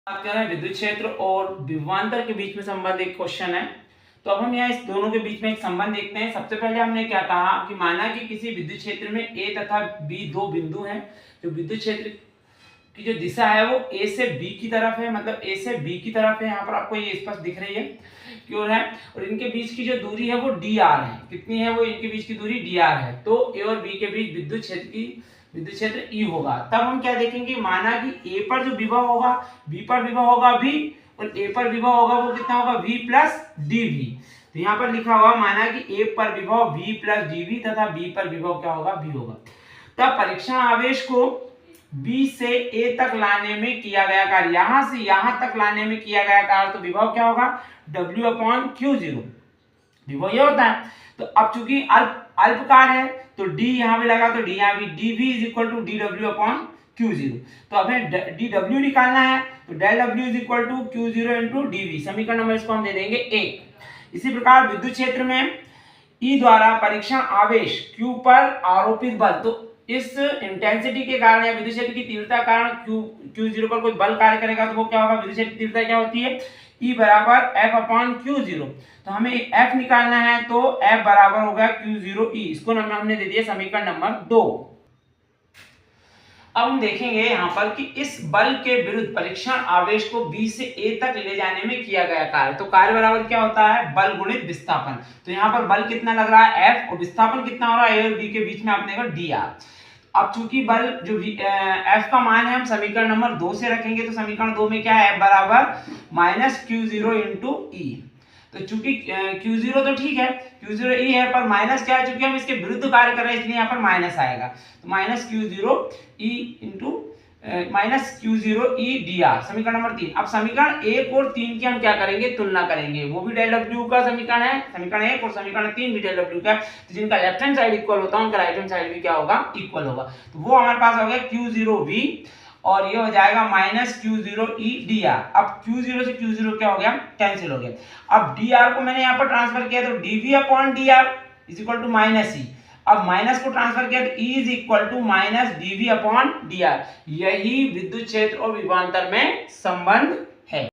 बात कर रहे हैं विद्युत क्षेत्र और विभवांतर के बीच में संबंध। एक क्वेश्चन है, तो अब हम यहाँ इस दोनों के बीच में एक संबंध देखते हैं। सबसे पहले हमने क्या कहा कि माना कि किसी विद्युत क्षेत्र में ए तथा बी दो बिंदु हैं। जो विद्युत क्षेत्र की जो दिशा है वो ए से बी की तरफ है, मतलब ए से बी की तरफ है। यहाँ पर आपको ये स्पष्ट दिख रही है क्यों है, और इनके बीच की जो दूरी है वो डी आर है। कितनी है वो, इनके बीच की दूरी डी आर है। तो ए और बी के बीच विद्युत क्षेत्र ई होगा। तब हम क्या देखेंगे, माना कि ए पर जो विभव होगा, बी पर विभव होगा v, और ए पर विभव होगा वो कितना होगा v प्लस dv। तो यहाँ पर लिखा हुआ माना कि ए पर विभव v प्लस dv तथा b पर विभव क्या होगा, v होगा। तब परीक्षण आवेश को b से a तक लाने में किया गया कार्य, यहां से यहां तक लाने में किया गया कार्य, तो विभव क्या होगा, W/Q0। विभव ये होता है। तो अब चूंकि अल्पकार है तो d यहाँ पे लगा, तो d यहाँ भी dv is equal to dW/Q0। तो हमें dW निकालना है, तो del W is equal to Q0 into dV। समीकरण नंबर इसको हम दे देंगे 1। इसी प्रकार विद्युत क्षेत्र में E द्वारा परीक्षण आवेश Q पर आरोपित बल, तो इस इंटेंसिटी के कारण या विद्युत क्षेत्र की तीव्रता के कारण Q0 पर कोई बल कार्य करेगा, तो वो क्या होगा, विद्युत क्षेत्र की तीव्रता क्या होती है, E बराबर F/Q0। तो हमें F निकालना है, तो F बराबर हो गया Q0E। इसको हमने दे दिया समीकरण नंबर 2। अब हम देखेंगे यहाँ पर कि इस बल के विरुद्ध परीक्षण आवेश को B से A तक ले जाने में किया गया कार्य, तो कार्य बराबर क्या होता है, बल गुणित विस्थापन। तो यहाँ पर बल कितना लग रहा है F, और विस्थापन कितना हो रहा है A और B के बीच में, आपने कहा dr। अब चूंकि बल जो F का मान है हम समीकरण नंबर 2 से रखेंगे, तो समीकरण 2 में क्या है, F बराबर माइनस Q0 इंटू ई। तो चूंकि Q0 तो ठीक है, Q0 E है, पर माइनस क्या है, चूंकि हम इसके विरुद्ध कार्य कर रहे हैं इसलिए यहाँ पर माइनस आएगा। तो minus Q0 E into minus Q0 E dr। समीकरण नंबर 3। अब समीकरण 1 और 3 की हम क्या करेंगे, तुलना करेंगे। वो भी डेल W का समीकरण है, समीकरण 1 और समीकरण 3 भी डेल W का है। तो जिनका लेफ्ट हैंड साइड इक्वल होता है उनका राइट हैंड साइड भी क्या होगा, इक्वल होगा। तो वो हमारे पास हो गया Q0V, और ये हो जाएगा माइनस Q0E dr। अब Q0 से Q0 क्या हो गया, कैंसिल हो गया। अब dr को मैंने यहाँ पर ट्रांसफर किया, तो dV/dr is equal to minus E. अब माइनस को ट्रांसफर किया, तो E is equal to minus dV/dr। यही विद्युत क्षेत्र और विभवांतर में संबंध है।